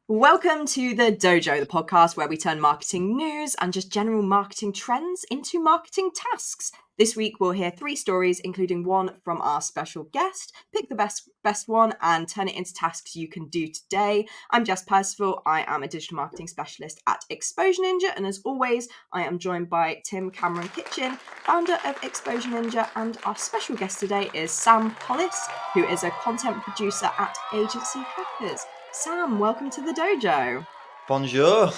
Welcome to the Dojo, the podcast where we turn marketing news and just general marketing trends into marketing tasks. This week we'll hear 3 stories, including one from our special guest. Pick the best one and turn it into tasks you can do today. I'm Jess Percival. I am a digital marketing specialist at Exposure Ninja, and as always, I am joined by Tim Cameron Kitchen, founder of Exposure Ninja, and our special guest today is Sam Hollis, who is a content producer at Agency Hackers. Sam, welcome to the dojo. Bonjour.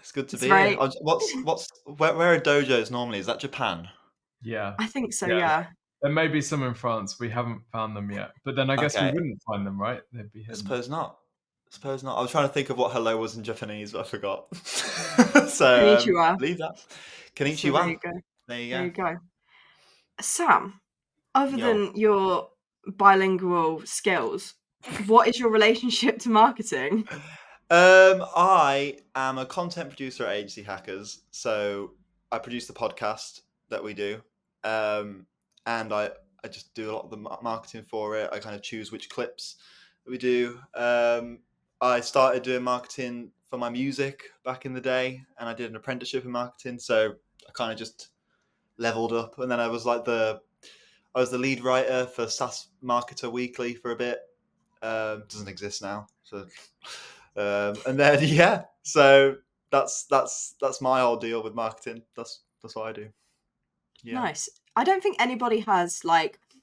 It's good to be here. Where are dojos normally? Is that Japan? Yeah, I think so. Yeah. There may be some in France. We haven't found them yet, but then I guess we wouldn't find them, right? They'd be hidden. I suppose not. I was trying to think of what hello was in Japanese, but I forgot. So Konnichiwa. Leave that. Konnichiwa. So there you go. There you go. Sam, other than your bilingual skills, what is your relationship to marketing? I am a content producer at Agency Hackers, so I produce the podcast that we do, and I just do a lot of the marketing for it. I kind of choose which clips that we do. I started doing marketing for my music back in the day, and I did an apprenticeship in marketing, so I kind of just leveled up. And then I was the lead writer for SaaS Marketer Weekly for a bit. Doesn't exist now, so and then so that's my whole deal with marketing. That's what I do. Nice. I don't think anybody has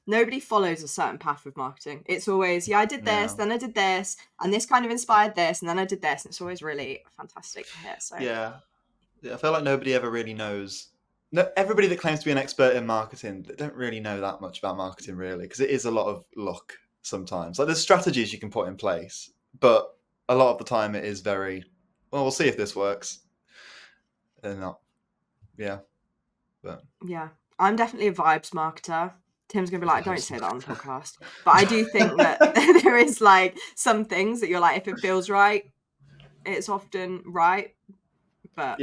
nobody follows a certain path with marketing. It's always I did this, then I did this, and this kind of inspired this, and then I did this, and it's always really fantastic to hear. So I feel like nobody ever really knows. No, everybody that claims to be an expert in marketing, they don't really know that much about marketing, really, because it is a lot of luck. Sometimes there's strategies you can put in place, but a lot of the time it is very we'll see if this works and not. I'm definitely a vibes marketer. Tim's gonna be like, don't say that on the podcast, but I do think that there is some things that you're like, if it feels right, it's often right, but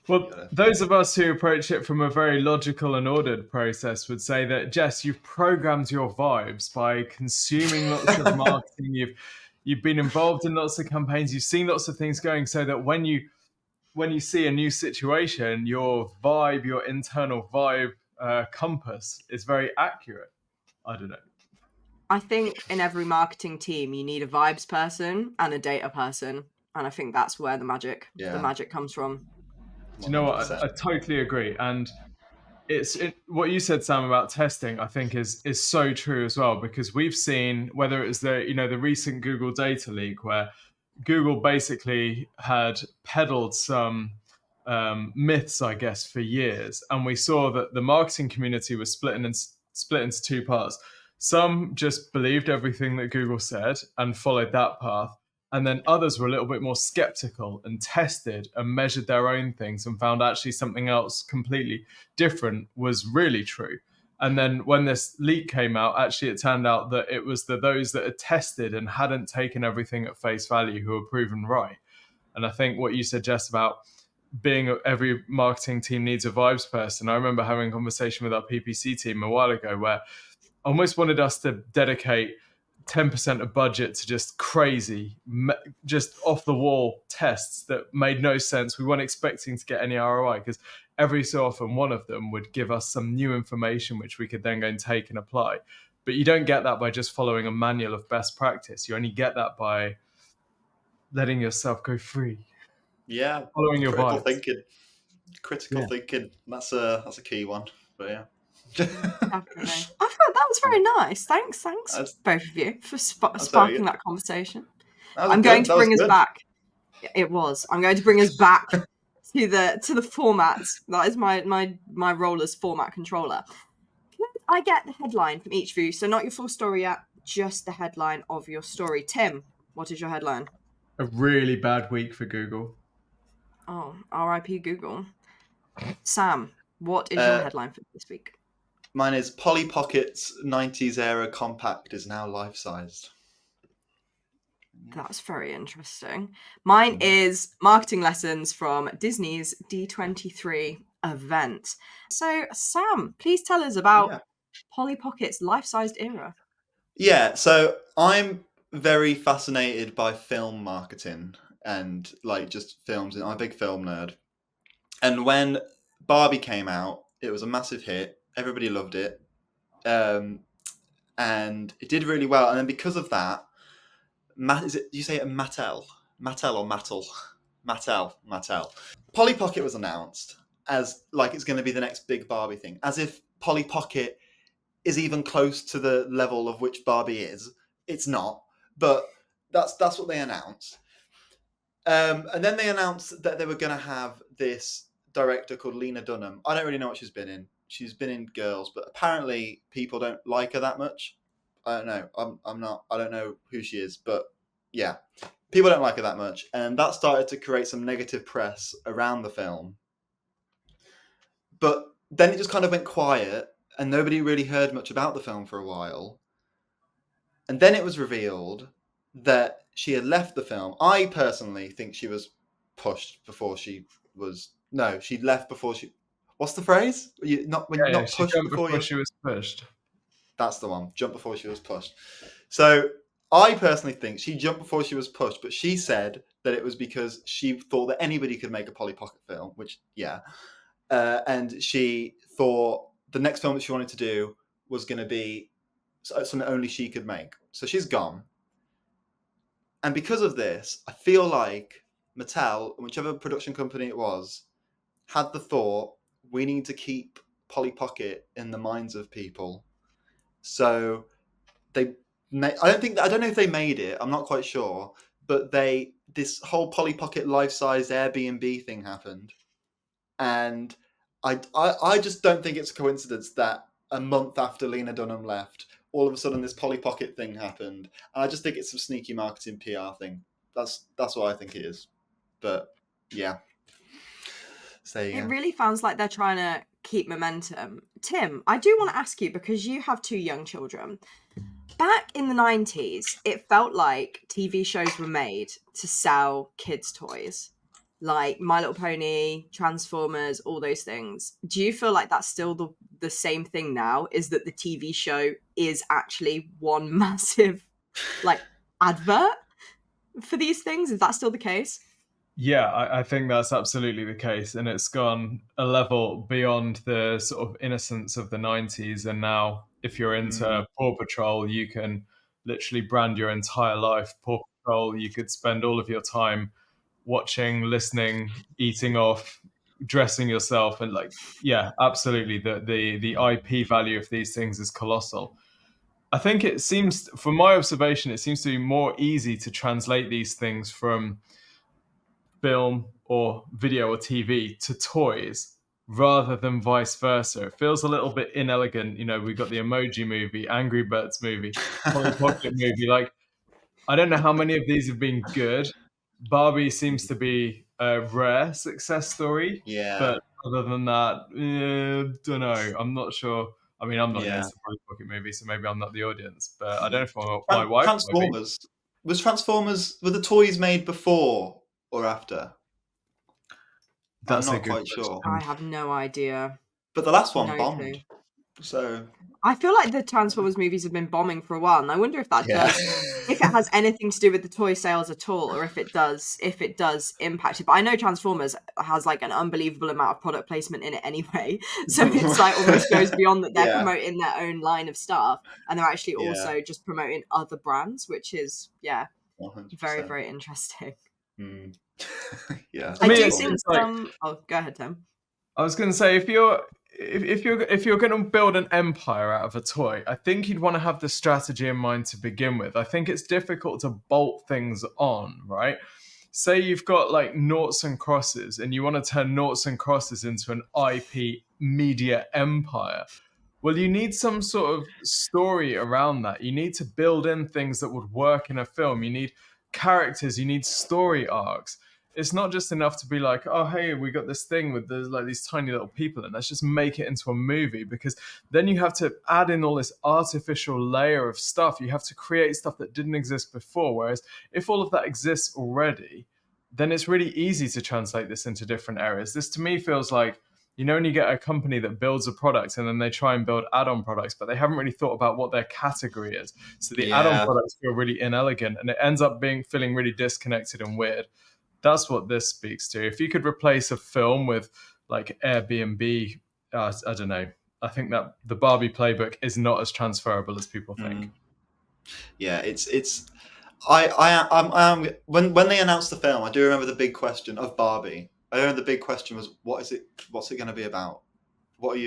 Well, those of us who approach it from a very logical and ordered process would say that, Jess, you've programmed your vibes by consuming lots of marketing. You've been involved in lots of campaigns. You've seen lots of things going, so that when you see a new situation, your vibe, your internal vibe compass is very accurate. I don't know. I think in every marketing team, you need a vibes person and a data person, and I think that's where the magic comes from. Do you know what? I totally agree. And what you said, Sam, about testing, I think is so true as well, because we've seen, whether it was the recent Google data leak, where Google basically had peddled some myths, I guess, for years. And we saw that the marketing community was split into 2 parts. Some just believed everything that Google said and followed that path. And then others were a little bit more skeptical and tested and measured their own things and found actually something else completely different was really true. And then when this leak came out, actually it turned out that it was those that had tested and hadn't taken everything at face value who were proven right. And I think what you said, Jess, about every marketing team needs a vibes person. I remember having a conversation with our PPC team a while ago where I almost wanted us to dedicate 10% of budget to just crazy, just off the wall tests that made no sense. We weren't expecting to get any ROI, because every so often one of them would give us some new information which we could then go and take and apply. But you don't get that by just following a manual of best practice. You only get that by letting yourself go free. Yeah, following your vibes. Critical thinking. That's a key one. But Definitely. I thought that was very nice. Thanks, both of you, for sparking that conversation. I'm going to bring us back. It was. I'm going to bring us back to the format. That is my role as format controller. I get the headline from each of you, so not your full story yet, just the headline of your story. Tim, what is your headline? A really bad week for Google. Oh, R.I.P. Google. Sam, what is your headline for this week? Mine is Polly Pocket's 90s era compact is now life-sized. That's very interesting. Mine is marketing lessons from Disney's D23 event. So, Sam, please tell us about Polly Pocket's life-sized era. Yeah, so I'm very fascinated by film marketing and like just films. I'm a big film nerd. And when Barbie came out, it was a massive hit. Everybody loved it. And it did really well. And then because of that, you say it Mattel? Mattel or Mattel? Mattel. Polly Pocket was announced as like it's going to be the next big Barbie thing, as if Polly Pocket is even close to the level of which Barbie is. It's not, but that's what they announced. And then they announced that they were going to have this director called Lena Dunham. I don't really know what she's been in. She's been in Girls, but apparently people don't like her that much. I don't know. I don't know who she is, but yeah, people don't like her that much, and that started to create some negative press around the film. But then it just kind of went quiet, and nobody really heard much about the film for a while. And then it was revealed that she had left the film. I personally think she was pushed before she was. No, she left before she. What's the phrase? Not pushed before she was pushed. That's the one. Jump before she was pushed. So I personally think she jumped before she was pushed, but she said that it was because she thought that anybody could make a Polly Pocket film, which, yeah. And she thought the next film that she wanted to do was going to be something only she could make. So she's gone. And because of this, I feel like Mattel, whichever production company it was, had the thought, we need to keep Polly Pocket in the minds of people. So I don't know if they made it. I'm not quite sure, but this whole Polly Pocket life-size Airbnb thing happened, and I just don't think it's a coincidence that a month after Lena Dunham left, all of a sudden this Polly Pocket thing happened, and I just think it's some sneaky marketing PR thing. That's what I think it is. But yeah, it really sounds like they're trying to keep momentum. Tim, I do want to ask you, because you have 2 young children. Back in the 90s, it felt like TV shows were made to sell kids' toys, like My Little Pony, Transformers, all those things. Do you feel like that's still the same thing now? Is that the TV show is actually one massive like advert for these things? Is that still the case? Yeah, I think that's absolutely the case. And it's gone a level beyond the sort of innocence of the 90s. And now if you're into Paw Patrol, you can literally brand your entire life Paw Patrol. You could spend all of your time watching, listening, eating off, dressing yourself. And like, yeah, absolutely. The IP value of these things is colossal. I think it seems, from my observation, it seems to be more easy to translate these things from film or video or TV to toys rather than vice versa. It feels a little bit inelegant. You know, we've got the Emoji Movie, Angry Birds movie, Polly Pocket movie. Like, I don't know how many of these have been good. Barbie seems to be a rare success story. Yeah. But other than that, don't know. I'm not sure. I mean, I'm not against the Polly Pocket movie, so maybe I'm not the audience. But I don't know if my wife. Transformers. Were the toys made before or after? That's I'm not quite sure. I have no idea. But the last one bombed. So I feel like the Transformers movies have been bombing for a while, and I wonder if that does, if it has anything to do with the toy sales at all, or if it does impact it. But I know Transformers has like an unbelievable amount of product placement in it anyway, so it's like almost goes beyond that. They're promoting their own line of stuff, and they're actually also just promoting other brands, which is 100%. Very, very interesting. Yeah, I do think some. Oh, go ahead, Tim. I was going to say, if you're going to build an empire out of a toy, I think you'd want to have the strategy in mind to begin with. I think it's difficult to bolt things on, right? Say you've got like noughts and crosses, and you want to turn noughts and crosses into an IP media empire. Well, you need some sort of story around that. You need to build in things that would work in a film. You need characters, you need story arcs. It's not just enough to be like, oh, hey, we got this thing with like these tiny little people, and let's just make it into a movie, because then you have to add in all this artificial layer of stuff. You have to create stuff that didn't exist before. Whereas if all of that exists already, then it's really easy to translate this into different areas. This to me feels like you know, when you get a company that builds a product and then they try and build add-on products, but they haven't really thought about what their category is. So the add-on products feel really inelegant, and it ends up feeling really disconnected and weird. That's what this speaks to. If you could replace a film with like Airbnb, I don't know. I think that the Barbie playbook is not as transferable as people think. Yeah, I'm when they announced the film, I do remember the big question of Barbie. I remember the big question was, what's it going to be about? What do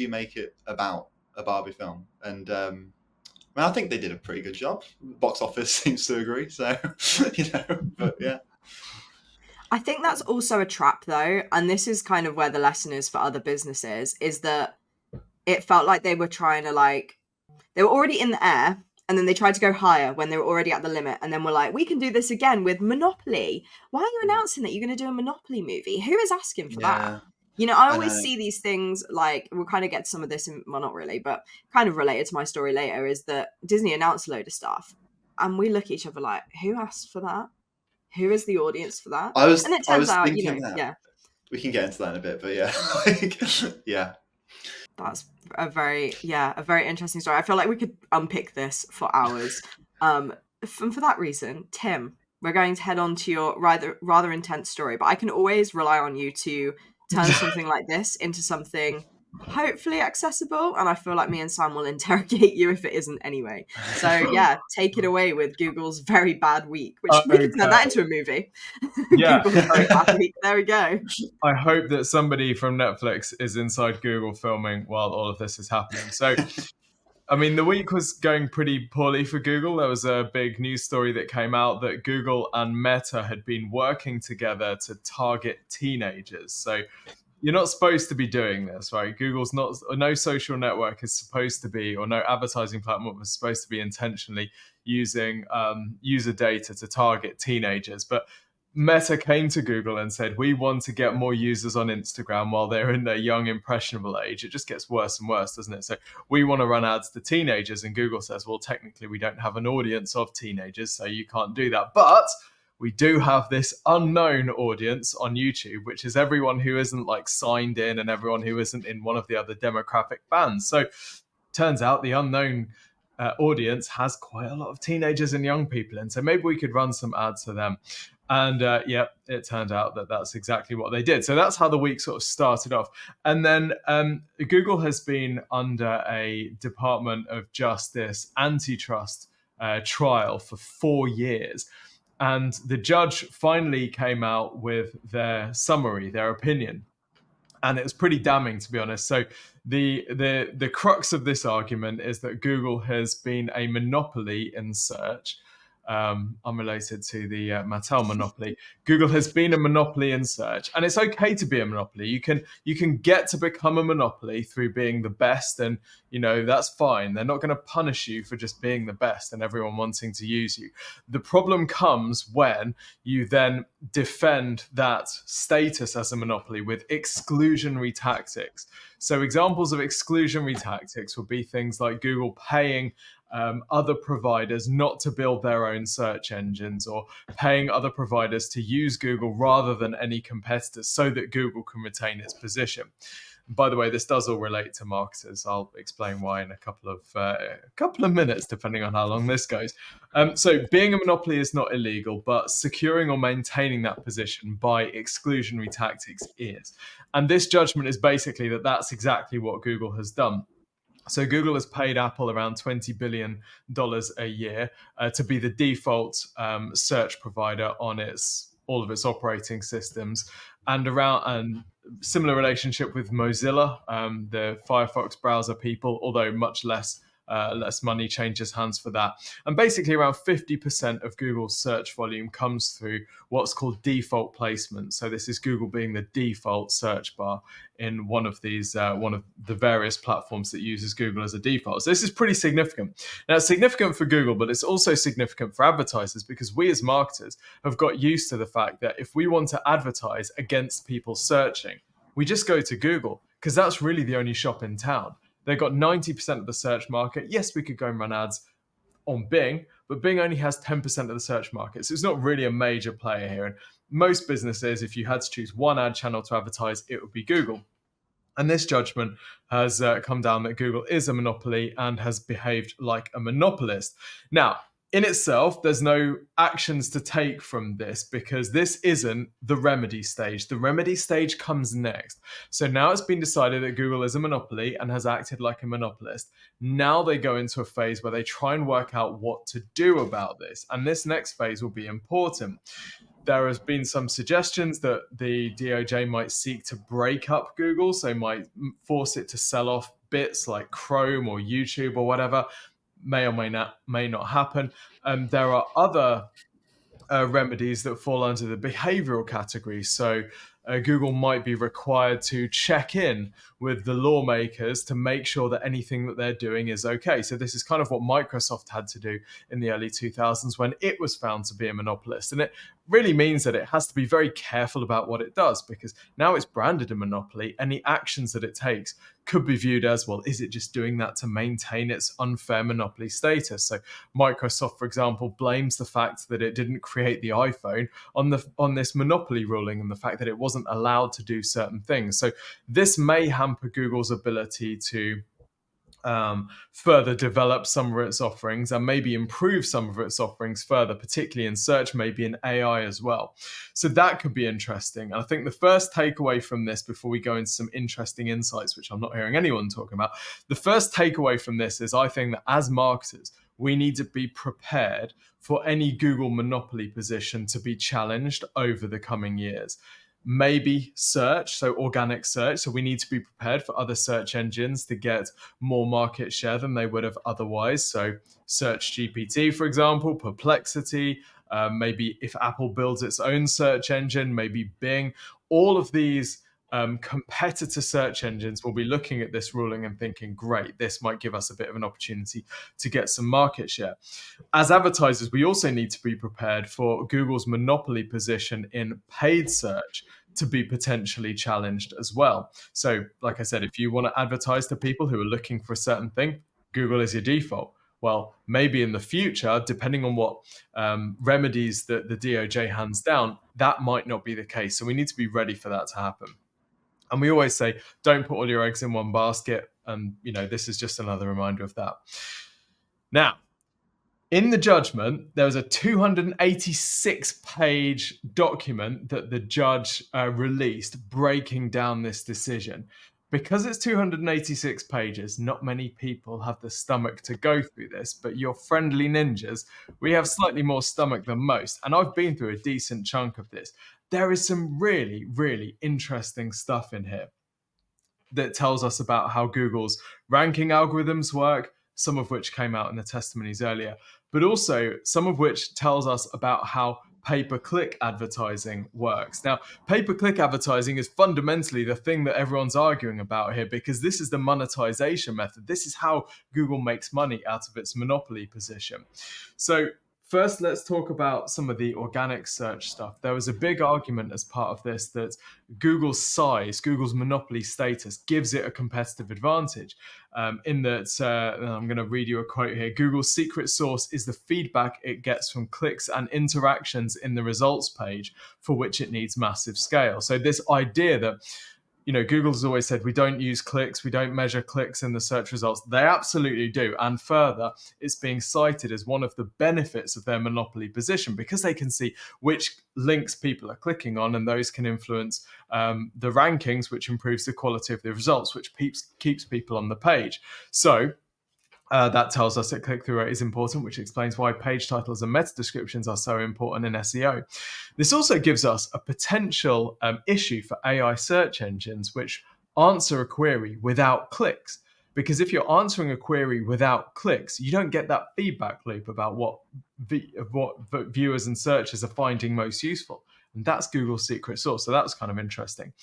you make it about, a Barbie film? And I think they did a pretty good job. Box office seems to agree. So, but yeah. I think that's also a trap though, and this is kind of where the lesson is for other businesses, is that it felt like they were trying to they were already in the air, and then they tried to go higher when they were already at the limit, and then we're like, we can do this again with Monopoly. Why are you announcing that you're going to do a Monopoly movie? Who is asking for that? I always see these things, like, we'll kind of get to some of this, well, not really, but kind of related to my story later, is that Disney announced a load of stuff, and we look at each other like, who asked for that? Who is the audience for that? And it turns out, yeah. We can get into that in a bit, but yeah. Yeah. That's a very interesting story. I feel like we could unpick this for hours. And for that reason, Tim, we're going to head on to your rather intense story, but I can always rely on you to turn something like this into something hopefully accessible, and I feel like me and Sam will interrogate you if it isn't anyway. So yeah, take it away with Google's very bad week, which we could turn that into a movie. Yeah. Google's very bad week. There we go. I hope that somebody from Netflix is inside Google filming while all of this is happening. So, I mean, the week was going pretty poorly for Google. There was a big news story that came out that Google and Meta had been working together to target teenagers. So you're not supposed to be doing this, right? Google's no social network is supposed to be, or no advertising platform is supposed to be intentionally using user data to target teenagers. But Meta came to Google and said, we want to get more users on Instagram while they're in their young, impressionable age. It just gets worse and worse, doesn't it? So we want to run ads to teenagers. And Google says, well, technically, we don't have an audience of teenagers, so you can't do that. But we do have this unknown audience on YouTube, which is everyone who isn't signed in and everyone who isn't in one of the other demographic bands. So turns out the unknown audience has quite a lot of teenagers and young people. And so maybe we could run some ads to them. And it turned out that that's exactly what they did. So that's how the week sort of started off. And then Google has been under a Department of Justice antitrust trial for 4 years. And the judge finally came out with their summary, their opinion. And it was pretty damning, to be honest. So the crux of this argument is that Google has been a monopoly in search. Unrelated to the Mattel monopoly. Google has been a monopoly in search, and it's okay to be a monopoly. You can get to become a monopoly through being the best, and that's fine. They're not going to punish you for just being the best and everyone wanting to use you. The problem comes when you then defend that status as a monopoly with exclusionary tactics. So examples of exclusionary tactics would be things like Google paying other providers not to build their own search engines, or paying other providers to use Google rather than any competitors so that Google can retain its position. By the way, this does all relate to marketers. I'll explain why in a couple of minutes, depending on how long this goes. So being a monopoly is not illegal, but securing or maintaining that position by exclusionary tactics is. And this judgment is basically that that's exactly what Google has done. So Google has paid Apple around $20 billion a year to be the default search provider on all of its operating systems, and similar relationship with Mozilla, the Firefox browser people, although much less money changes hands for that. And basically around 50% of Google's search volume comes through what's called default placement. So this is Google being the default search bar in one of the various platforms that uses Google as a default. So this is pretty significant. Now, it's significant for Google, but it's also significant for advertisers, because we as marketers have got used to the fact that if we want to advertise against people searching, we just go to Google, because that's really the only shop in town. They've got 90% of the search market. Yes, we could go and run ads on Bing, but Bing only has 10% of the search market. So it's not really a major player here. And most businesses, if you had to choose one ad channel to advertise, it would be Google. And this judgment has come down that Google is a monopoly and has behaved like a monopolist. Now, in itself, there's no actions to take from this because this isn't the remedy stage. The remedy stage comes next. So now it's been decided that Google is a monopoly and has acted like a monopolist. Now they go into a phase where they try and work out what to do about this. And this next phase will be important. There has been some suggestions that the DOJ might seek to break up Google, so might force it to sell off bits like Chrome or YouTube or whatever. May or may not happen. There are other remedies that fall under the behavioral category. So Google might be required to check in with the lawmakers to make sure that anything that they're doing is okay. So this is kind of what Microsoft had to do in the early 2000s when it was found to be a monopolist. And it really means that it has to be very careful about what it does, because now it's branded a monopoly. Any actions that it takes could be viewed as, well, is it just doing that to maintain its unfair monopoly status? So Microsoft, for example, blames the fact that it didn't create the iPhone on this monopoly ruling and the fact that it wasn't allowed to do certain things. So this may hamper Google's ability to further develop some of its offerings and maybe improve some of its offerings further, particularly in search, maybe in AI as well. So that could be interesting. And I think the first takeaway from this, before we go into some interesting insights, which I'm not hearing anyone talking about, the first takeaway from this is I think that as marketers, we need to be prepared for any Google monopoly position to be challenged over the coming years. Maybe search, so organic search. So we need to be prepared for other search engines to get more market share than they would have otherwise. So Search GPT, for example, Perplexity, maybe if Apple builds its own search engine, maybe Bing, all of these competitor search engines will be looking at this ruling and thinking, great, this might give us a bit of an opportunity to get some market share. As advertisers, we also need to be prepared for Google's monopoly position in paid search to be potentially challenged as well. So, like I said, if you want to advertise to people who are looking for a certain thing, Google is your default. Well, maybe in the future, depending on what remedies that the DOJ hands down, that might not be the case. So we need to be ready for that to happen. And we always say, don't put all your eggs in one basket. And, this is just another reminder of that. Now, in the judgment, there was a 286-page document that the judge released breaking down this decision. Because it's 286 pages, not many people have the stomach to go through this, but your friendly ninjas, we have slightly more stomach than most. And I've been through a decent chunk of this. There is some really, really interesting stuff in here that tells us about how Google's ranking algorithms work, some of which came out in the testimonies earlier, but also some of which tells us about how pay-per-click advertising works. Now, pay-per-click advertising is fundamentally the thing that everyone's arguing about here, because this is the monetization method. This is how Google makes money out of its monopoly position. So first, let's talk about some of the organic search stuff. There was a big argument as part of this that Google's size, Google's monopoly status gives it a competitive advantage. In that, I'm going to read you a quote here. Google's secret sauce is the feedback it gets from clicks and interactions in the results page, for which it needs massive scale. So this idea that Google's always said, we don't use clicks, we don't measure clicks in the search results. They absolutely do. And further, it's being cited as one of the benefits of their monopoly position, because they can see which links people are clicking on, and those can influence the rankings, which improves the quality of the results, which keeps people on the page. So that tells us that click-through rate is important, which explains why page titles and meta descriptions are so important in SEO. This also gives us a potential issue for AI search engines which answer a query without clicks. Because if you're answering a query without clicks, you don't get that feedback loop about what viewers and searchers are finding most useful. And that's Google's secret sauce. So that's kind of interesting.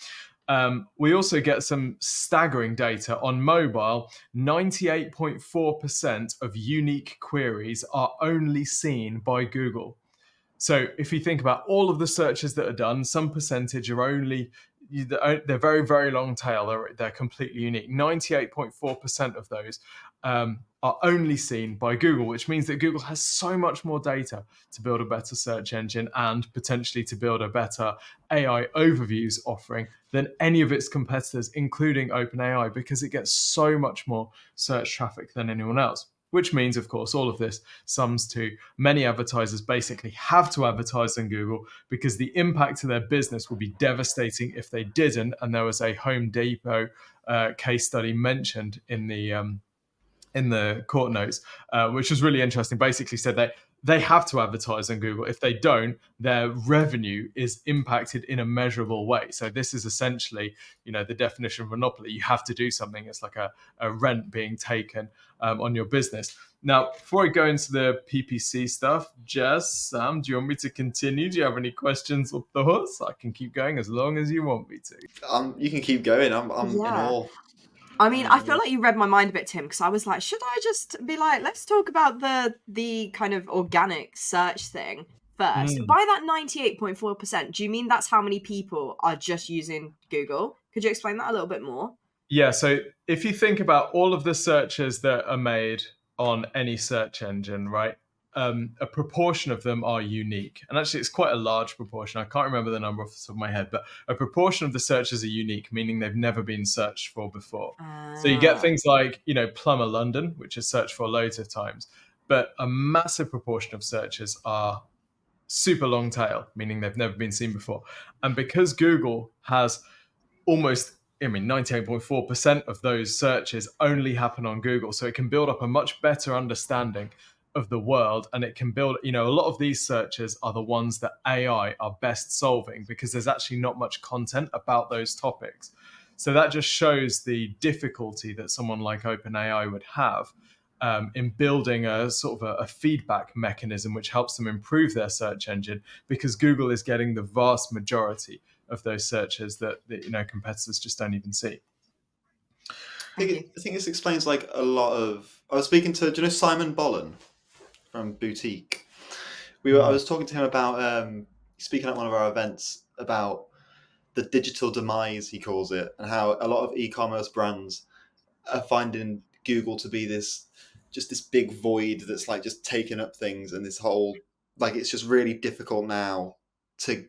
We also get some staggering data on mobile. 98.4% of unique queries are only seen by Google. So if you think about all of the searches that are done, some percentage are they're very, very long tail. They're completely unique. 98.4% of those are are only seen by Google, which means that Google has so much more data to build a better search engine and potentially to build a better AI overviews offering than any of its competitors, including OpenAI, because it gets so much more search traffic than anyone else. Which means, of course, all of this sums to many advertisers basically have to advertise on Google because the impact to their business will be devastating if they didn't. And there was a Home Depot case study mentioned in the court notes, which was really interesting. Basically said that they have to advertise on Google. If they don't, their revenue is impacted in a measurable way. So this is essentially, the definition of monopoly. You have to do something. It's like a rent being taken on your business. Now, before I go into the PPC stuff, Jess, Sam, do you want me to continue? Do you have any questions or thoughts? I can keep going as long as you want me to. You can keep going. I'm in awe. I mean, I feel like you read my mind a bit, Tim, because I was like, should I just be like, let's talk about the kind of organic search thing first? By that 98.4%, do you mean that's how many people are just using Google? Could you explain that a little bit more? Yeah, so if you think about all of the searches that are made on any search engine, right? A proportion of them are unique. And actually, it's quite a large proportion. I can't remember the number off the top of my head, but a proportion of the searches are unique, meaning they've never been searched for before. So you get things like, Plumber London, which is searched for loads of times. But a massive proportion of searches are super long tail, meaning they've never been seen before. And because Google has almost 98.4% of those searches only happen on Google. So it can build up a much better understanding of the world. And it can build, a lot of these searches are the ones that AI are best solving because there's actually not much content about those topics. So that just shows the difficulty that someone like OpenAI would have in building a sort of a feedback mechanism which helps them improve their search engine, because Google is getting the vast majority of those searches that competitors just don't even see. I think this explains like a lot of. I was speaking to, do you know Simon Bollen from Boutique? I was talking to him about speaking at one of our events about the digital demise, he calls it, and how a lot of e-commerce brands are finding Google to be this big void that's like just taking up things, and this whole it's just really difficult now to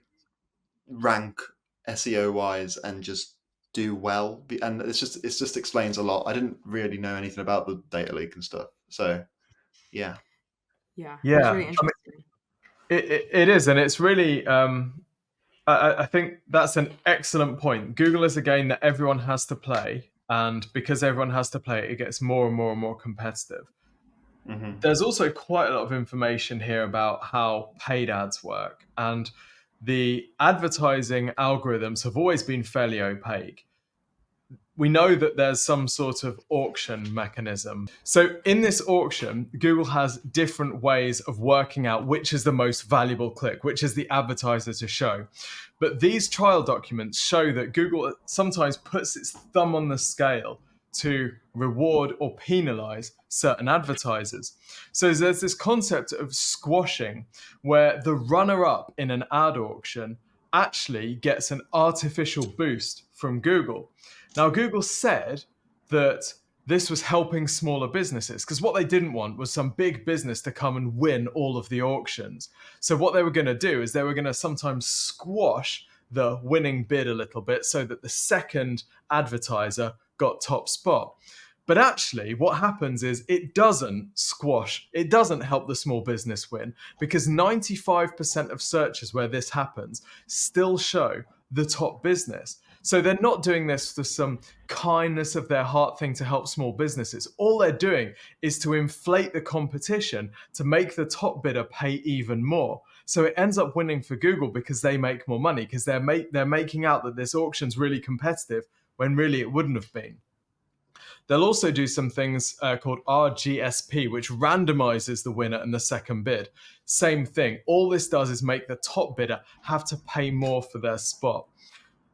rank SEO wise and just do well, and it just explains a lot. I didn't really know anything about the data leak and stuff, so yeah, it's really interesting. It is, and it's really I think that's an excellent point. Google is a game that everyone has to play, and because everyone has to play it gets more and more and more competitive. Mm-hmm. There's also quite a lot of information here about how paid ads work, and the advertising algorithms have always been fairly opaque. We know that there's some sort of auction mechanism. So in this auction, Google has different ways of working out which is the most valuable click, which is the advertiser to show. But these trial documents show that Google sometimes puts its thumb on the scale to reward or penalize certain advertisers. So there's this concept of squashing, where the runner-up in an ad auction actually gets an artificial boost from Google. Now, Google said that this was helping smaller businesses, because what they didn't want was some big business to come and win all of the auctions. So what they were going to do is they were going to sometimes squash the winning bid a little bit so that the second advertiser got top spot. But actually what happens is it doesn't help the small business win, because 95% of searches where this happens still show the top business. So they're not doing this for some kindness of their heart thing to help small businesses. All they're doing is to inflate the competition to make the top bidder pay even more. So it ends up winning for Google because they make more money, because they're making out that this auction's really competitive when really it wouldn't have been. They'll also do some things called RGSP, which randomizes the winner and the second bid. Same thing. All this does is make the top bidder have to pay more for their spot.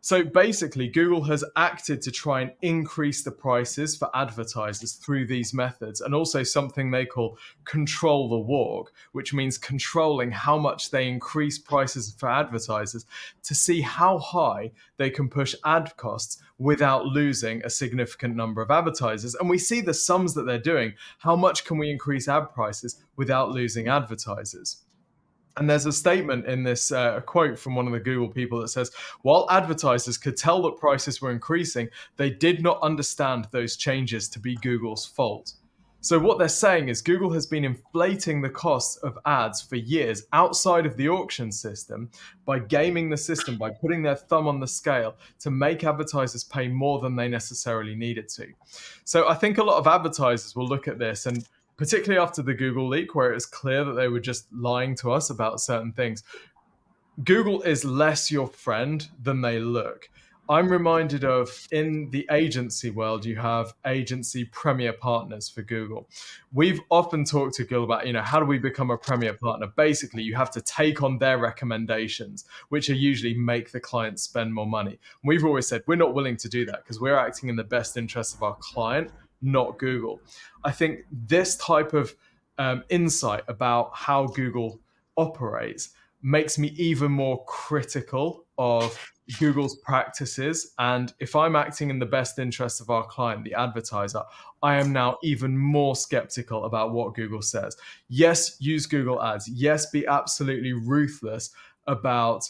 So basically, Google has acted to try and increase the prices for advertisers through these methods, and also something they call control the walk, which means controlling how much they increase prices for advertisers to see how high they can push ad costs without losing a significant number of advertisers. And we see the sums that they're doing. How much can we increase ad prices without losing advertisers? And there's a statement in this quote from one of the Google people that says, while advertisers could tell that prices were increasing, they did not understand those changes to be Google's fault. So what they're saying is Google has been inflating the cost of ads for years outside of the auction system by gaming the system, by putting their thumb on the scale to make advertisers pay more than they necessarily needed to. So I think a lot of advertisers will look at this, and particularly after the Google leak, where it was clear that they were just lying to us about certain things. Google is less your friend than they look. I'm reminded of, in the agency world, you have agency premier partners for Google. We've often talked to Google about, how do we become a premier partner? Basically, you have to take on their recommendations, which are usually make the client spend more money. We've always said we're not willing to do that because we're acting in the best interest of our client, not Google. I think this type of insight about how Google operates makes me even more critical of Google's practices. And if I'm acting in the best interest of our client, the advertiser, I am now even more skeptical about what Google says. Yes, use Google Ads. Yes, be absolutely ruthless about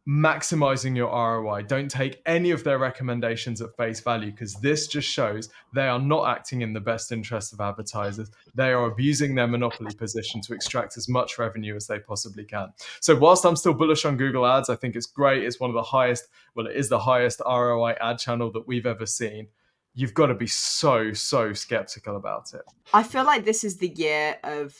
maximizing your ROI. Don't take any of their recommendations at face value, because this just shows they are not acting in the best interest of advertisers. They are abusing their monopoly position to extract as much revenue as they possibly can. So whilst I'm still bullish on Google Ads, I think it's great. It's one of the highest, it is the highest ROI ad channel that we've ever seen. You've got to be so skeptical about it. I feel like this is the year of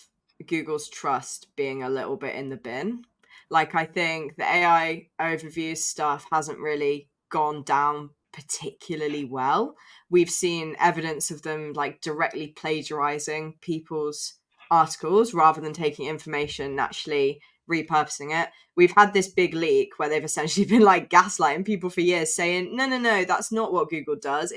Google's trust being a little bit in the bin. Like, I think the AI overview stuff hasn't really gone down particularly well. We've seen evidence of them directly plagiarizing people's articles rather than taking information and actually repurposing it. We've had this big leak where they've essentially been gaslighting people for years, saying, no, that's not what Google does.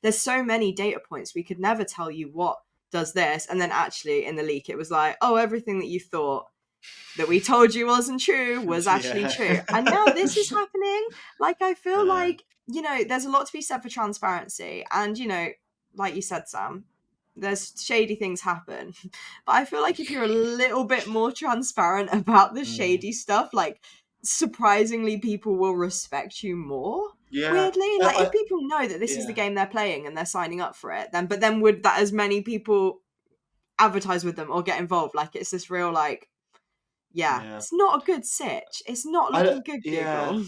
There's so many data points. We could never tell you what does this. And then actually in the leak, it was everything that you thought that we told you wasn't true was actually true. And now this is happening. I feel there's a lot to be said for transparency. And, like you said, Sam, there's shady things happen. But I feel if you're a little bit more transparent about the shady stuff, surprisingly people will respect you more. Yeah. Weirdly, if people know that this is the game they're playing and they're signing up for it, then would that as many people advertise with them or get involved? It's this real it's not a good sitch. It's not looking good, Google. Yeah.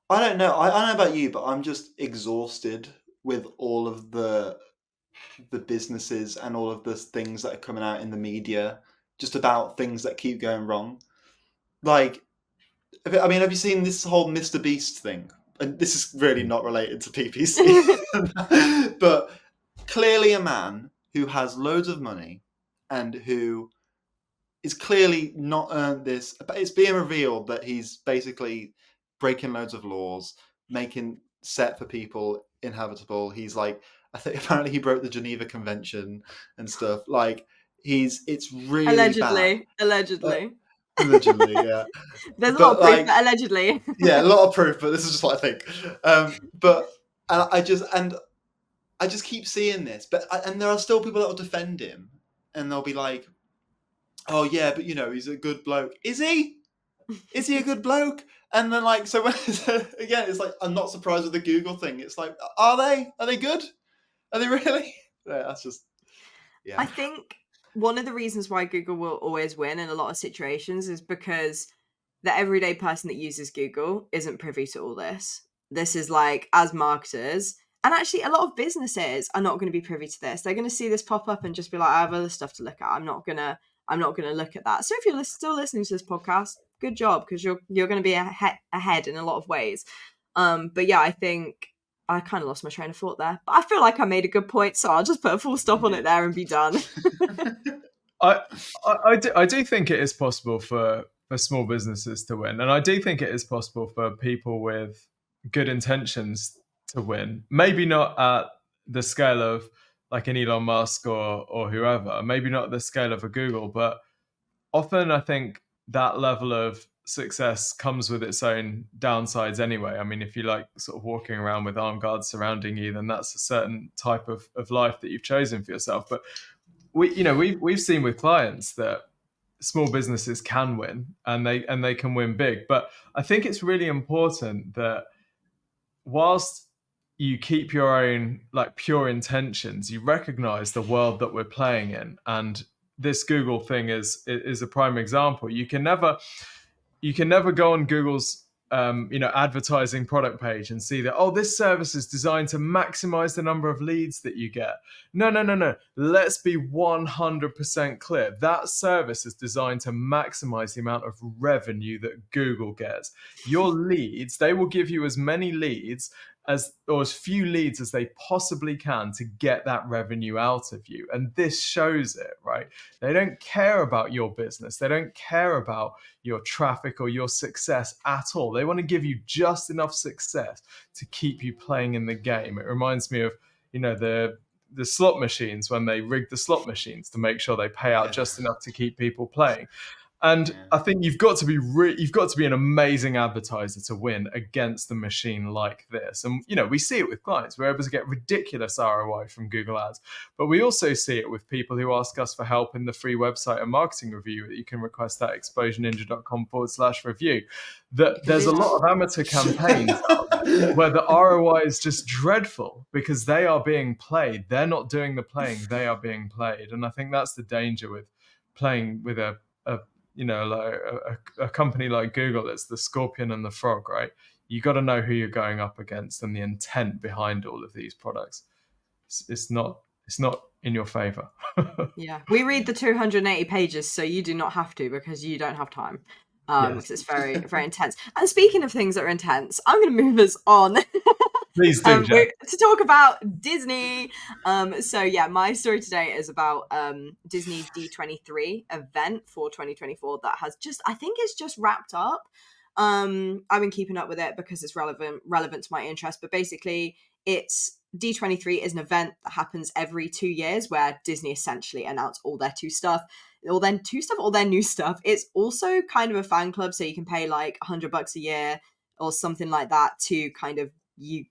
I don't know. I don't know about you, but I'm just exhausted with all of the businesses and all of the things that are coming out in the media just about things that keep going wrong. Have you seen this whole Mr. Beast thing? And this is really not related to PPC. But clearly a man who has loads of money and who is clearly not earned this, but it's being revealed that he's basically breaking loads of laws, making set for people inhabitable. He's I think apparently he broke the Geneva Convention and stuff. It's really allegedly, bad. Allegedly, yeah. There's a lot of proof, but allegedly. Yeah, a lot of proof, but this is just what I think. I just keep seeing this, and there are still people that will defend him, and they'll be like, "Oh yeah, but he's a good bloke." Is he? Is he a good bloke? And then so when again, it's I'm not surprised with the Google thing. It's are they? Are they good? Are they really? Yeah, that's just I think one of the reasons why Google will always win in a lot of situations is because the everyday person that uses Google isn't privy to all this. This is as marketers, and actually a lot of businesses are not going to be privy to this. They're going to see this pop up and just be I have other stuff to look at. I'm not gonna look at that. So if you're still listening to this podcast, good job, because you're going to be ahead in a lot of ways. But yeah, I think I kind of lost my train of thought there. But I feel I made a good point, so I'll just put a full stop on it there and be done. I do think it is possible for small businesses to win, and I do think it is possible for people with good intentions to win. Maybe not at the scale of like an Elon Musk or whoever, maybe not at the scale of a Google, but often I think that level of success comes with its own downsides anyway. I mean, if you like sort of walking around with armed guards surrounding you, then that's a certain type of life that you've chosen for yourself. But we've seen with clients that small businesses can win and they can win big. But I think it's really important that whilst you keep your own like pure intentions, you recognize the world that we're playing in. And this Google thing is a prime example. You can never go on Google's advertising product page and see that, oh, this service is designed to maximize the number of leads that you get. No. Let's be 100% clear. That service is designed to maximize the amount of revenue that Google gets. Your leads, they will give you as many leads as few leads as they possibly can to get that revenue out of you. And this shows it, right? They don't care about your business. They don't care about your traffic or your success at all. They want to give you just enough success to keep you playing in the game. It reminds me of, the slot machines when they rig the slot machines to make sure they pay out just enough to keep people playing. And I think you've got to be an amazing advertiser to win against the machine like this. And we see it with clients. We're able to get ridiculous ROI from Google Ads, but we also see it with people who ask us for help in the free website and marketing review that you can request at exposureninja.com/review. That there's a lot of amateur campaigns out there where the ROI is just dreadful because they are being played. They're not doing the playing; they are being played. And I think that's the danger with playing with a company like Google. It's the scorpion and the frog, right? You got to know who you're going up against and the intent behind all of these products. It's not in your favor. Yeah, we read the 280 pages, so you do not have to because you don't have time. Because it's very, very intense. And speaking of things that are intense, I'm going to move us on. Please do, to talk about Disney. So yeah, my story today is about Disney's D23 event for 2024 that has I think it's just wrapped up. I've been keeping up with it because it's relevant to my interest, but basically it's D23 is an event that happens every 2 years where Disney essentially announce all their new stuff. It's also kind of a fan club, so you can pay like $100 a year or something like that to kind of you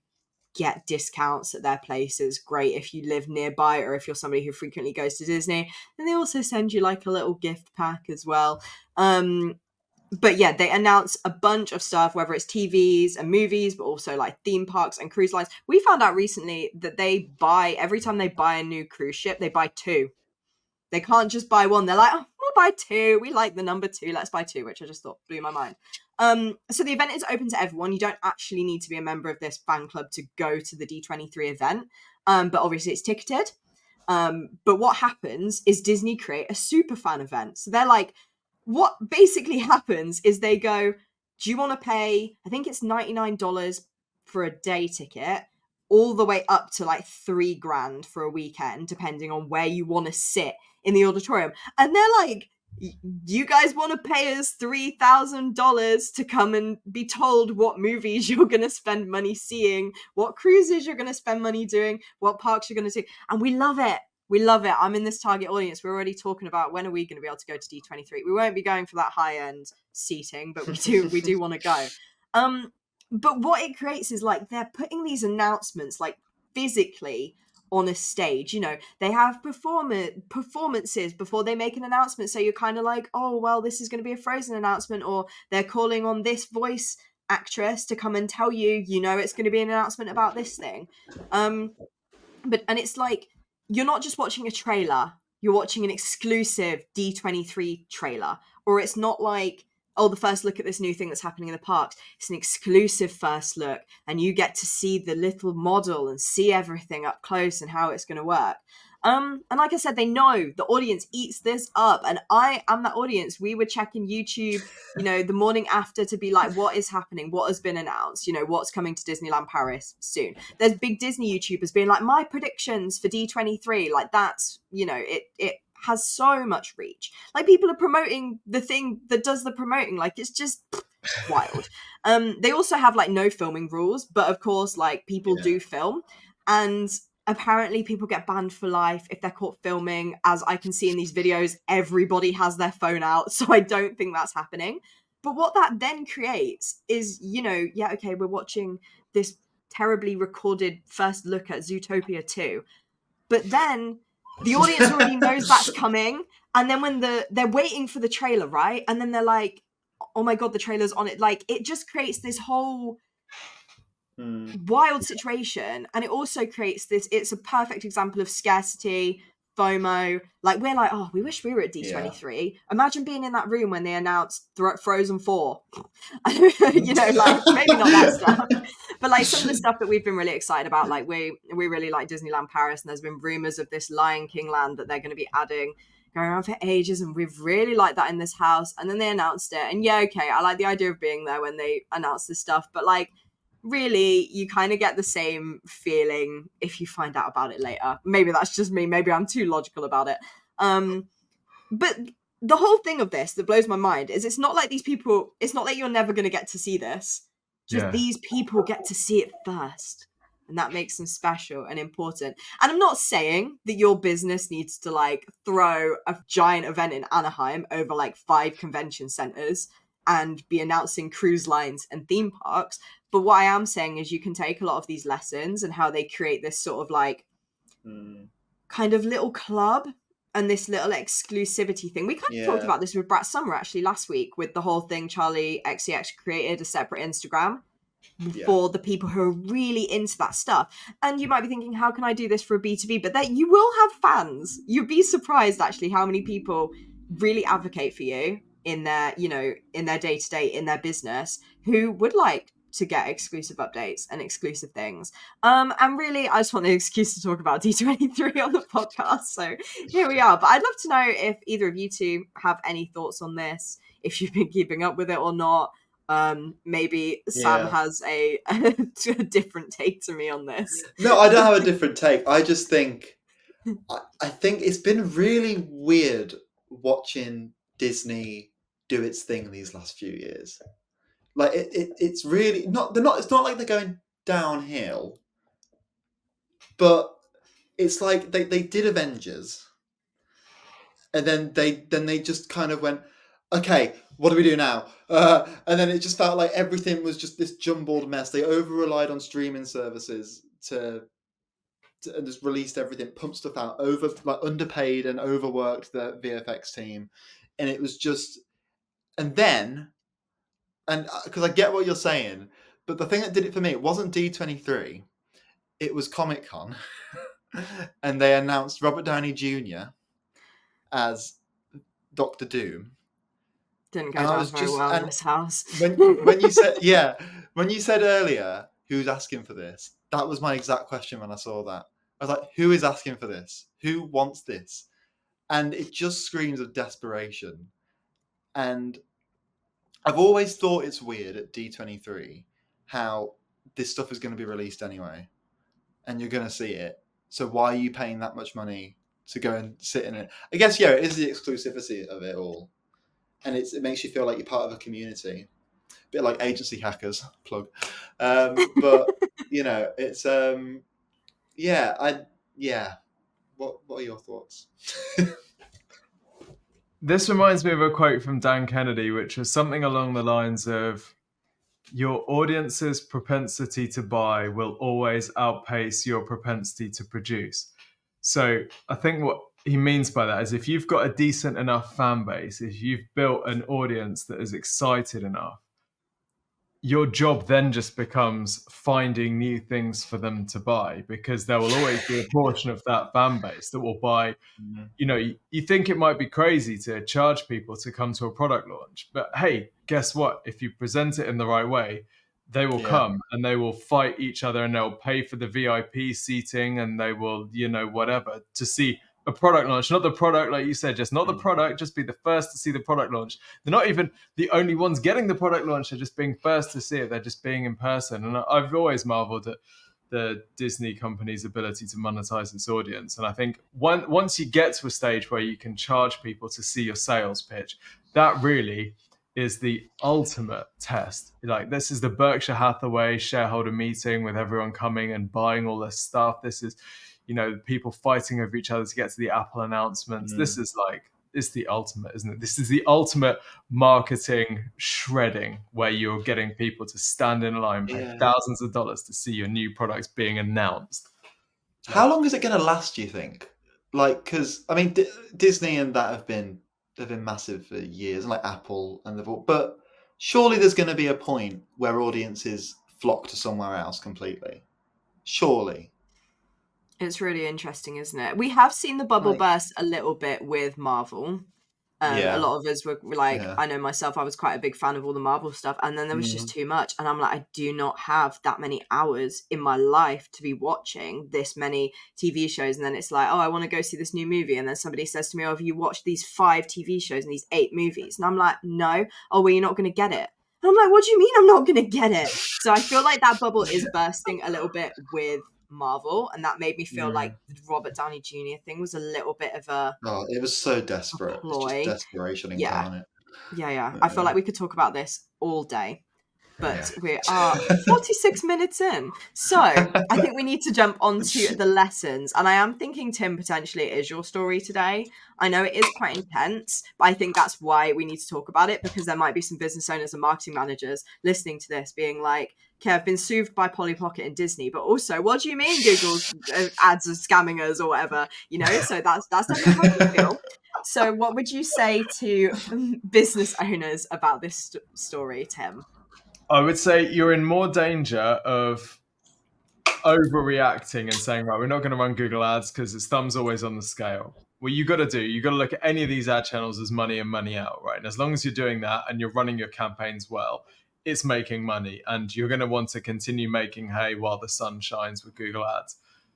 get discounts at their places. Great if you live nearby or if you're somebody who frequently goes to Disney. And they also send you like a little gift pack as well. But yeah, they announce a bunch of stuff, whether it's TVs and movies, but also like theme parks and cruise lines. We found out recently that every time they buy a new cruise ship, they buy 2. They can't just buy 1. They're like, oh, we'll buy 2. We like the number 2. Let's buy 2, which I just thought blew my mind. So the event is open to everyone. You don't actually need to be a member of this fan club to go to the D23 event. But obviously it's ticketed. But what happens is Disney create a super fan event. So they're like, what basically happens is they go, do you want to pay, I think it's $99 for a day ticket, all the way up to like $3,000 for a weekend, depending on where you want to sit in the auditorium. And they're like, you guys want to pay us $3,000 to come and be told what movies you're going to spend money seeing, what cruises you're going to spend money doing, what parks you're going to do. And we love it. I'm in this target audience. We're already talking about when are we going to be able to go to D23. We won't be going for that high-end seating, but we do want to go. But what it creates is like they're putting these announcements like physically on a stage. They have performances before they make an announcement. So you're kind of like, oh, well, this is going to be a Frozen announcement, or they're calling on this voice actress to come and tell you, it's going to be an announcement about this thing. And it's like, you're not just watching a trailer, you're watching an exclusive D23 trailer. Or it's not like, oh, the first look at this new thing that's happening in the parks. It's an exclusive first look, and you get to see the little model and see everything up close and how it's going to work. And like I said, they know the audience eats this up, and I am that audience. We were checking YouTube, the morning after to be like, what is happening? What has been announced? What's coming to Disneyland Paris soon? There's big Disney YouTubers being like, my predictions for D23. Like that's, it has so much reach. Like people are promoting the thing that does the promoting. Like it's just wild. They also have like no filming rules, but of course, like people do film, and apparently people get banned for life if they're caught filming. As I can see in these videos, everybody has their phone out, so I don't think that's happening. But what that then creates is, okay, we're watching this terribly recorded first look at Zootopia 2, but then the audience already knows that's coming, and then when they're waiting for the trailer, right? And then they're like, oh my god, the trailer's on it. Like, it just creates this whole wild situation, and it also creates this, it's a perfect example of scarcity, FOMO. Like, we're like, oh, we wish we were at D23. Imagine being in that room when they announced Frozen 4. Like, maybe not that stuff, but like some of the stuff that we've been really excited about. Like, we really like Disneyland Paris, and there's been rumors of this Lion King land that they're going to be adding, going around for ages, and we've really liked that in this house. And then they announced it, and okay, I like the idea of being there when they announced this stuff, but like, really, you kind of get the same feeling if you find out about it later. Maybe that's just me. Maybe I'm too logical about it. But the whole thing of this that blows my mind is it's not like these people, it's not like you're never going to get to see this. Just these people get to see it first. And that makes them special and important. And I'm not saying that your business needs to like throw a giant event in Anaheim over like 5 convention centers and be announcing cruise lines and theme parks. But what I am saying is you can take a lot of these lessons and how they create this sort of like kind of little club and this little exclusivity thing. We kind of talked about this with Brat Summer actually last week with the whole thing. Charlie XCX created a separate Instagram for the people who are really into that stuff. And you might be thinking, how can I do this for a B2B? But that you will have fans. You'd be surprised actually how many people really advocate for you in their, in their day-to-day, in their business, who would like to get exclusive updates and exclusive things. And really, I just want an excuse to talk about D23 on the podcast. So here we are. But I'd love to know if either of you two have any thoughts on this, if you've been keeping up with it or not. Maybe Sam has a different take to me on this. No, I don't have a different take. I just think, I think it's been really weird watching Disney do its thing these last few years. Like it's really not. It's not like they're going downhill, but it's like they did Avengers, and then they just kind of went, okay, what do we do now? And then it just felt like everything was just this jumbled mess. They over relied on streaming services to just released everything, pumped stuff out, underpaid and overworked the VFX team, and it was just, and because I get what you're saying, but the thing that did it for me, it wasn't D23, it was Comic-Con, and they announced Robert Downey Jr. as Dr. Doom. Didn't go down very well in this house. when you said earlier, who's asking for this? That was my exact question when I saw that. I was like, who is asking for this? Who wants this? And it just screams of desperation. And I've always thought it's weird at D23 how this stuff is going to be released anyway, and you're going to see it. So why are you paying that much money to go and sit in it? I guess, it is the exclusivity of it all. And it makes you feel like you're part of a community. A bit like Agency Hackers, plug. But, it's, What are your thoughts? This reminds me of a quote from Dan Kennedy, which was something along the lines of, your audience's propensity to buy will always outpace your propensity to produce. So I think what he means by that is if you've got a decent enough fan base, if you've built an audience that is excited enough, your job then just becomes finding new things for them to buy, because there will always be a portion of that fan base that will buy. You think it might be crazy to charge people to come to a product launch, but hey, guess what? If you present it in the right way, they will come and they will fight each other, and they'll pay for the VIP seating, and they will, whatever, to see a product launch. Not the product, like you said, just not the product, just be the first to see the product launch. They're not even the only ones getting the product launch. They're just being first to see it. They're just being in person. And I've always marveled at the Disney company's ability to monetize its audience. And I think once you get to a stage where you can charge people to see your sales pitch, that really is the ultimate test. Like, this is the Berkshire Hathaway shareholder meeting with everyone coming and buying all this stuff. This is, people fighting over each other to get to the Apple announcements. This is like, it's the ultimate, isn't it? This is the ultimate marketing shredding, where you're getting people to stand in line, pay thousands of dollars to see your new products being announced. How long is it going to last, do you think? Like, because I mean, Disney and that have been massive for years, like Apple and but surely there's going to be a point where audiences flock to somewhere else completely. Surely. It's really interesting, isn't it? We have seen the bubble burst a little bit with Marvel. A lot of us were like, I know myself, I was quite a big fan of all the Marvel stuff, and then there was just too much, and I'm like, I do not have that many hours in my life to be watching this many TV shows. And then it's like, oh, I want to go see this new movie, and then somebody says to me, oh, have you watched these 5 TV shows and these 8 movies? And I'm like, no. Oh, well, you're not going to get it. And I'm like, what do you mean I'm not going to get it? So I feel like that bubble is bursting a little bit with Marvel, and that made me feel like the Robert Downey Jr. thing was a little bit of a it was so desperate. It's just desperation incarnate. Yeah. I feel like we could talk about this all day, but we are 46 minutes in, so I think we need to jump onto the lessons. And I am thinking, Tim, potentially it is your story today. I know it is quite intense, but I think that's why we need to talk about it, because there might be some business owners and marketing managers listening to this being like, okay, I've been soothed by Polly Pocket and Disney, but also, what do you mean Google's ads are scamming us or whatever? So that's definitely how you feel. So what would you say to business owners about this story, Tim? I would say you're in more danger of overreacting and saying, right, we're not going to run Google ads because its thumb's always on the scale. What you got to look at any of these ad channels as money in, money out, right? And as long as you're doing that and you're running your campaigns well, it's making money, and you're going to want to continue making hay while the sun shines with Google ads.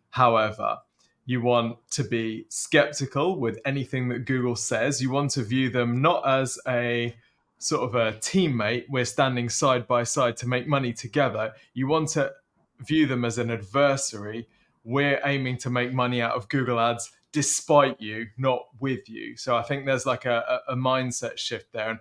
However, you want to be skeptical with anything that Google says. You want to view them not as a sort of a teammate, we're standing side by side to make money together. You want to view them as an adversary. We're aiming to make money out of Google ads despite you, not with you. So I think there's like a mindset shift there. And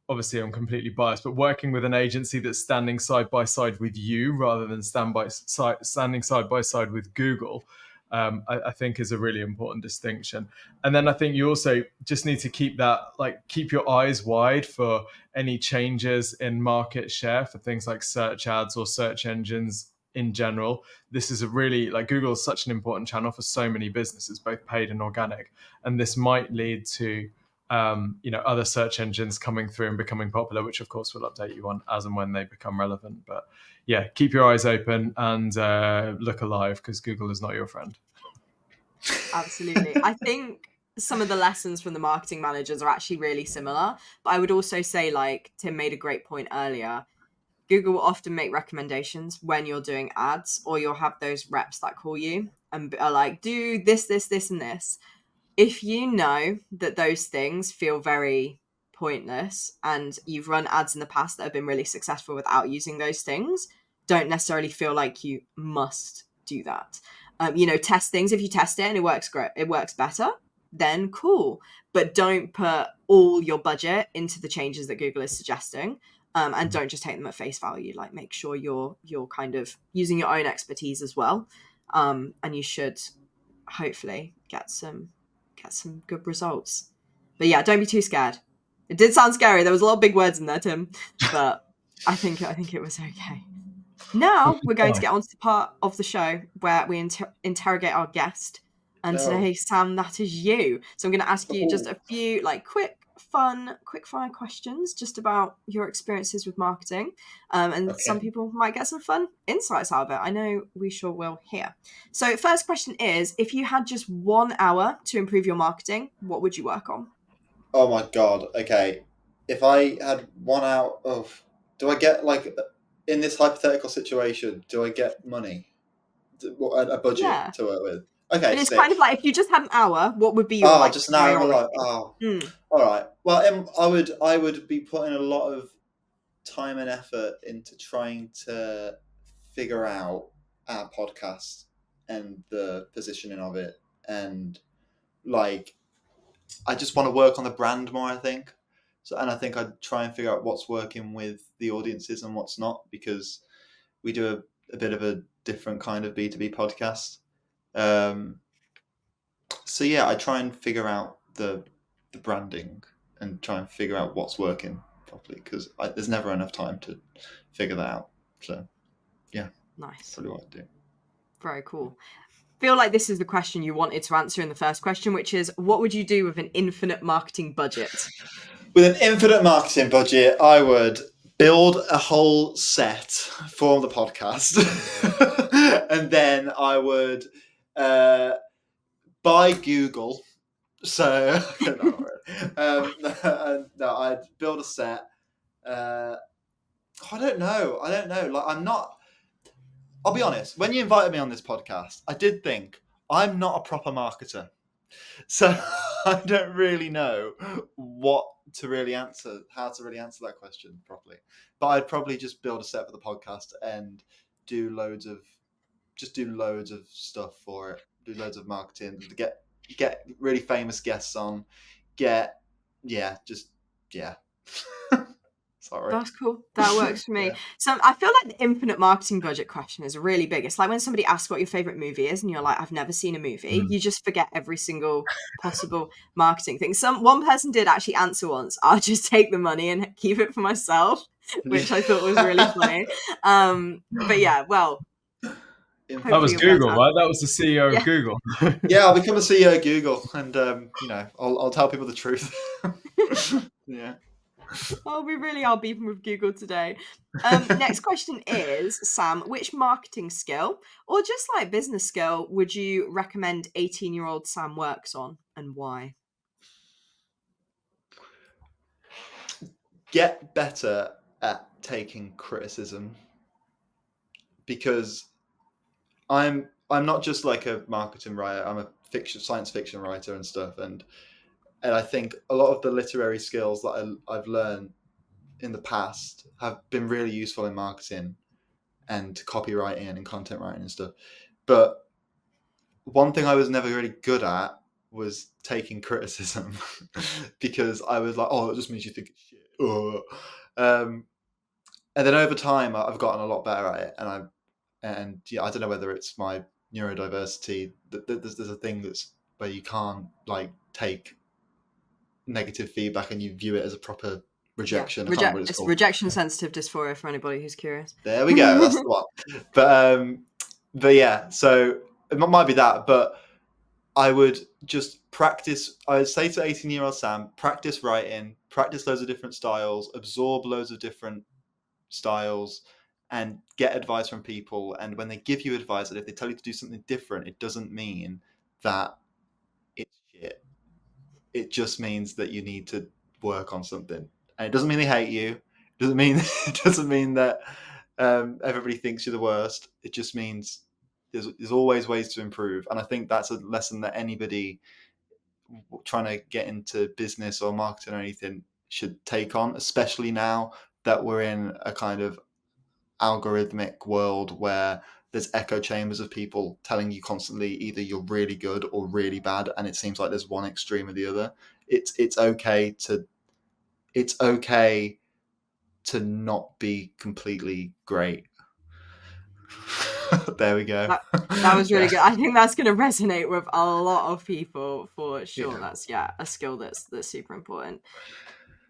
obviously I'm completely biased, but working with an agency that's standing side by side with you rather than standing side by side with Google, I think is a really important distinction. And then I think you also just need to keep your eyes wide for any changes in market share for things like search ads or search engines in general. This is Google is such an important channel for so many businesses, both paid and organic. And this might lead to other search engines coming through and becoming popular, which of course we'll update you on as and when they become relevant. But yeah, keep your eyes open and look alive, because Google is not your friend. Absolutely. I think some of the lessons from the marketing managers are actually really similar, but I would also say, like Tim made a great point earlier, Google will often make recommendations when you're doing ads, or you'll have those reps that call you and are like, do this, this, this, and this. If you know that those things feel very pointless and you've run ads in the past that have been really successful without using those things, don't necessarily feel like you must do that. Test things. If you test it and it works great, it works better, then cool. But don't put all your budget into the changes that Google is suggesting. And don't just take them at face value. Like, make sure you're kind of using your own expertise as well. And you should hopefully get some good results. But yeah, don't be too scared. It did sound scary. There was a lot of big words in there, Tim, but I think it was okay. Now we're going to get on to the part of the show where we interrogate our guest. And today, Sam, that is you. So I'm going to ask you just a few quick fire questions just about your experiences with marketing. Some people might get some fun insights out of it. I know we sure will here. So first question is, if you had just 1 hour to improve your marketing, what would you work on? Oh my God. Okay. If I had 1 hour do I get, in this hypothetical situation, do I get money? A budget to work with? Okay, but it's kind of like, if you just had an hour, what would be your just an hour? All right. Well, I would be putting a lot of time and effort into trying to figure out our podcast and the positioning of it, and I just want to work on the brand more, I think, So, and I think I'd try and figure out what's working with the audiences and what's not, because we do a bit of a different kind of B2B podcast. So yeah, I try and figure out the branding and try and figure out what's working properly, because there's never enough time to figure that out. So yeah, Nice. probably what I do. Very cool. Feel like this is the question you wanted to answer in the first question, which is, what would you do with an infinite marketing budget? With an infinite marketing budget, I would build a whole set for the podcast, and then I would buy Google. So no, I'd build a set. I don't know. Like, I'm not. I'll be honest. When you invited me on this podcast, I did think I'm not a proper marketer, so I don't really know what to really answer, how to really answer that question properly. But I'd probably just build a set for the podcast and do loads of stuff for it. Do loads of marketing to get really famous guests on. Sorry. That's cool. That works for me. Yeah. So I feel like the infinite marketing budget question is really big. It's like when somebody asks what your favorite movie is and you're like, I've never seen a movie. You just forget every single possible marketing thing. One person did actually answer once, I'll just take the money and keep it for myself, which I thought was really funny. But yeah, well, that was Google, right? That was the CEO of Google. Yeah, I'll become a CEO of Google, and I'll tell people the truth. Yeah. Oh, we really are beefing with Google today. Next question is, Sam, which marketing skill or just like business skill would you recommend 18-year-old Sam works on, and why? Get better at taking criticism, because I'm not just like a marketing writer. I'm a science fiction writer and stuff, and I think a lot of the literary skills that I've learned in the past have been really useful in marketing and copywriting and content writing and stuff. But one thing I was never really good at was taking criticism, because I was like, oh, it just means you think it's shit. And then over time, I've gotten a lot better at it, and I don't know whether it's my neurodiversity. There's a thing that's where you can't like take negative feedback and you view it as a proper rejection. Yeah. It's rejection sensitive dysphoria for anybody who's curious. There we go. That's the one. But yeah, so it might be that, but I would just practice. I would say to 18-year-old Sam, practice writing, practice loads of different styles, absorb loads of different styles, and get advice from people. And when they give you advice, and if they tell you to do something different, it doesn't mean that it's shit. It just means that you need to work on something, and it doesn't mean they hate you. It doesn't mean that everybody thinks you're the worst. It just means there's always ways to improve, and I think that's a lesson that anybody trying to get into business or marketing or anything should take on, especially now that we're in a kind of algorithmic world where there's echo chambers of people telling you constantly either you're really good or really bad, and it seems like there's one extreme or the other. It's okay to not be completely great. There we go. That was really good. I think that's going to resonate with a lot of people for sure. That's a skill that's super important.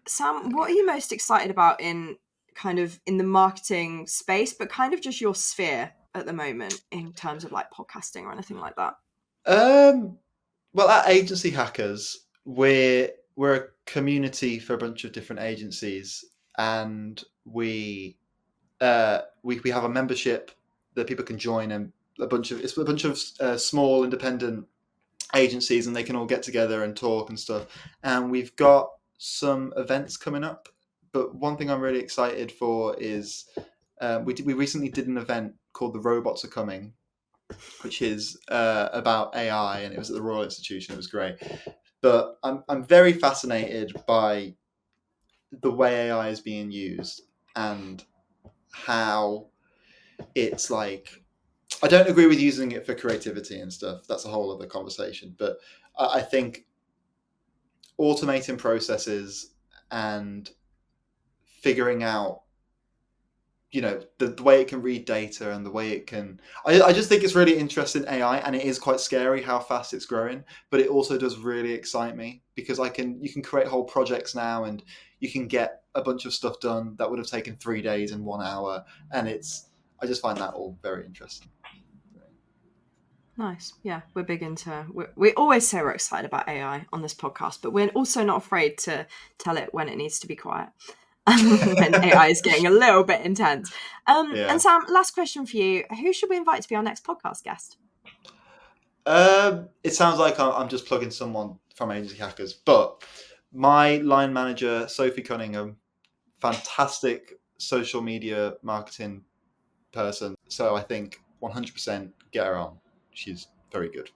Sam, what are you most excited about in the marketing space, but kind of just your sphere at the moment in terms of like podcasting or anything like that? Well, at Agency Hackers, we're a community for a bunch of different agencies, and we have a membership that people can join, and it's a bunch of small independent agencies, and they can all get together and talk and stuff. And we've got some events coming up. But one thing I'm really excited for is we recently did an event called The Robots Are Coming, which is about AI, and it was at the Royal Institution. It was great. But I'm very fascinated by the way AI is being used and how it's like, I don't agree with using it for creativity and stuff. That's a whole other conversation. But I think automating processes and figuring out, the way it can read data and the way it can. I just think it's really interesting, AI, and it is quite scary how fast it's growing. But it also does really excite me because you can create whole projects now, and you can get a bunch of stuff done that would have taken 3 days in 1 hour, and I just find that all very interesting. Nice. Yeah, we're big into. We always say we're excited about AI on this podcast, but we're also not afraid to tell it when it needs to be quiet. When AI is getting a little bit intense. And Sam, last question for you. Who should we invite to be our next podcast guest? It sounds like I'm just plugging someone from Agency Hackers, but my line manager, Sophie Cunningham, fantastic social media marketing person. So I think 100% get her on. She's very good.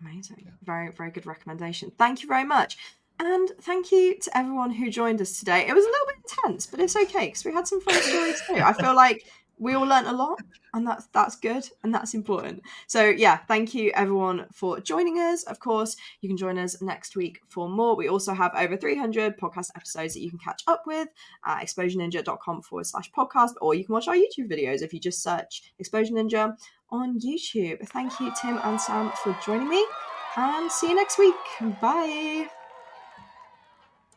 Amazing. Yeah. Very, very good recommendation. Thank you very much. And thank you to everyone who joined us today. It was a little bit intense, but it's okay because we had some fun stories too. I feel like we all learnt a lot, and that's good and that's important. So yeah, thank you everyone for joining us. Of course, you can join us next week for more. We also have over 300 podcast episodes that you can catch up with at exposureninja.com/podcast, or you can watch our YouTube videos if you just search Exposure Ninja on YouTube. Thank you, Tim and Sam, for joining me, and see you next week. Bye.